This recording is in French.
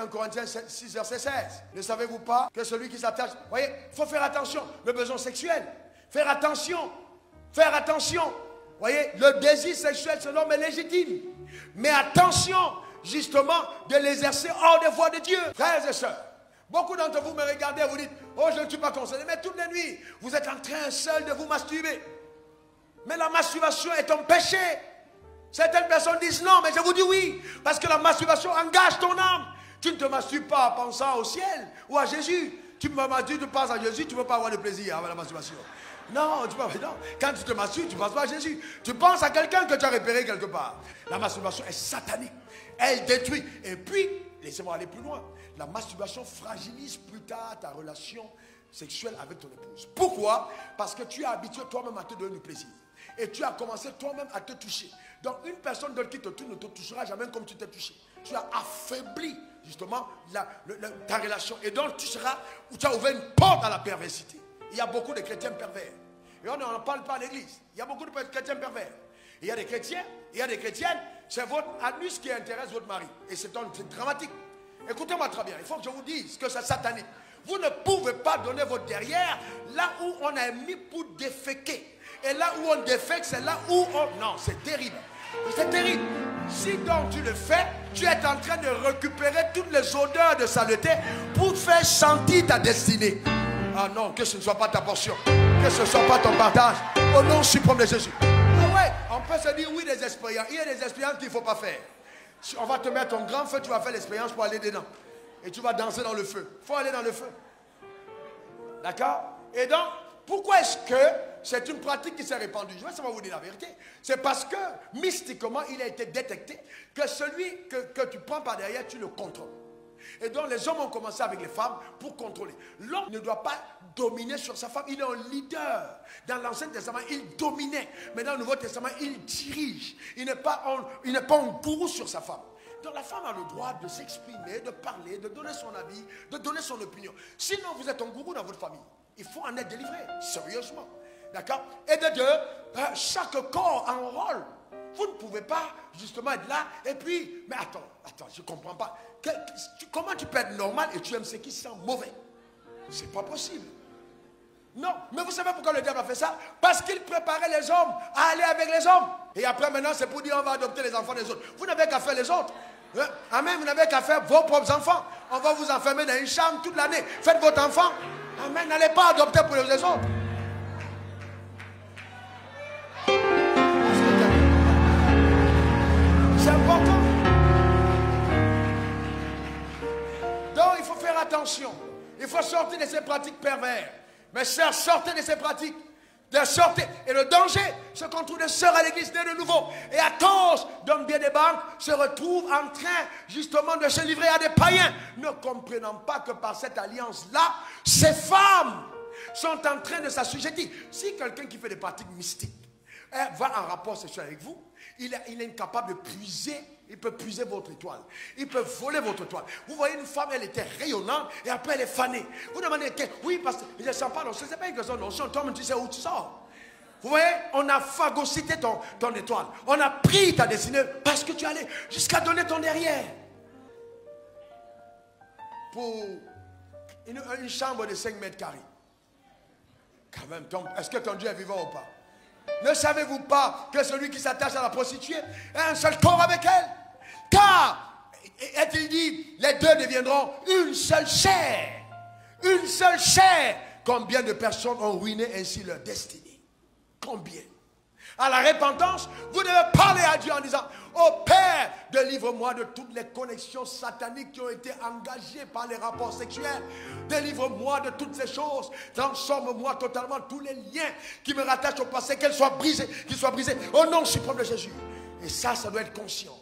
Corinthiens 6, verset 16. Ne savez-vous pas que celui qui s'attache... Vous voyez, il faut faire attention. Le besoin sexuel. Faire attention. Faire attention. Vous voyez, le désir sexuel, ce l'homme est légitime. Mais attention, justement, de l'exercer hors des voies de Dieu. Frères et sœurs, beaucoup d'entre vous me regardez et vous dites, oh, je ne suis pas concerné. Mais toutes les nuits, vous êtes en train seul de vous masturber. Mais la masturbation est un péché. Certaines personnes disent non, mais je vous dis oui. Parce que la masturbation engage ton âme. Tu ne te masturbes pas en pensant au ciel ou à Jésus. Tu penses à Jésus, tu ne peux pas avoir de plaisir avec la masturbation. Non, non, quand tu te masturbes, tu ne penses pas à Jésus. Tu penses à quelqu'un que tu as repéré quelque part. La masturbation est satanique. Elle détruit. Et puis, laissez-moi aller plus loin. La masturbation fragilise plus tard ta relation sexuelle avec ton épouse. Pourquoi? Parce que tu es habitué toi-même à te donner du plaisir. Et tu as commencé toi-même à te toucher. Donc une personne qui te touche ne te touchera jamais comme tu t'es touché. Tu as affaibli justement ta relation. Et donc tu as ouvert une porte à la perversité. Il y a beaucoup de chrétiens pervers. Et on n'en parle pas à l'église. Il y a beaucoup de chrétiens pervers. Il y a des chrétiens, il y a des chrétiennes. C'est votre anus qui intéresse votre mari. Et c'est dramatique. Écoutez-moi très bien. Il faut que je vous dise que c'est satanique. Vous ne pouvez pas donner votre derrière là où on a mis pour déféquer. Et là où on défèque, c'est là où on... Non, c'est terrible. C'est terrible. Si donc tu le fais, tu es en train de récupérer toutes les odeurs de saleté pour faire sentir ta destinée. Ah non, que ce ne soit pas ta portion. Que ce ne soit pas ton partage. Au nom suprême de Jésus. Ah ouais, on peut se dire oui des expériences. Il y a des expériences qu'il ne faut pas faire. Si on va te mettre un grand feu, tu vas faire l'expérience pour aller dedans. Et tu vas danser dans le feu. Il faut aller dans le feu. D'accord? Et donc, pourquoi est-ce que c'est une pratique qui s'est répandue? Je vais seulement vous dire la vérité. C'est parce que, mystiquement, il a été détecté que celui que tu prends par derrière, tu le contrôles. Et donc, les hommes ont commencé avec les femmes pour contrôler. L'homme ne doit pas dominer sur sa femme. Il est un leader. Dans l'Ancien Testament, il dominait. Mais dans le Nouveau Testament, il dirige. Il n'est pas un gourou sur sa femme. Donc la femme a le droit de s'exprimer, de parler, de donner son avis, de donner son opinion. Sinon, vous êtes un gourou dans votre famille. Il faut en être délivré, sérieusement. D'accord? Et de deux, chaque corps a un rôle. Vous ne pouvez pas justement être là et puis... Mais attends, je ne comprends pas. Comment tu peux être normal et tu aimes ce qui sent mauvais? C'est pas possible. Non, mais vous savez pourquoi le diable a fait ça? Parce qu'il préparait les hommes à aller avec les hommes. Et après maintenant, c'est pour dire on va adopter les enfants des autres. Vous n'avez qu'à faire les autres. Amen, vous n'avez qu'à faire vos propres enfants. On va vous enfermer dans une chambre toute l'année. Faites votre enfant. Amen, n'allez pas adopter pour les autres. C'est important. Donc il faut faire attention. Il faut sortir de ces pratiques perverses. Mes sœurs, sortez de ces pratiques. Sortez. Et le danger, c'est qu'on trouve des sœurs à l'église nées de nouveau. Et à cause d'un bien des banques, se retrouvent en train justement de se livrer à des païens. Ne comprenant pas que par cette alliance-là, ces femmes sont en train de s'assujettir. Si quelqu'un qui fait des pratiques mystiques va en rapport sexuel avec vous, il est incapable de puiser. Il peut puiser votre étoile. Il peut voler votre étoile. Vous voyez une femme, elle était rayonnante et après elle est fanée. Vous demandez, oui, parce que je ne sens pas, non, ce n'est pas une question de notion. Toi, tu sais où tu sors. Vous voyez, on a phagocyté ton étoile. On a pris ta destinée parce que tu allais jusqu'à donner ton derrière. Pour une chambre de 5 mètres carrés. Quand même, est-ce que ton Dieu est vivant ou pas? Ne savez-vous pas que celui qui s'attache à la prostituée a un seul corps avec elle? Car, est-il dit, les deux deviendront une seule chair. Une seule chair. Combien de personnes ont ruiné ainsi leur destinée? Combien? À la repentance, vous devez parler à Dieu en disant, ô Père, délivre-moi de toutes les connexions sataniques qui ont été engagées par les rapports sexuels. Délivre-moi de toutes ces choses. Transforme-moi totalement tous les liens qui me rattachent au passé, qu'ils soient brisés, au nom suprême de Jésus. Et ça doit être conscient.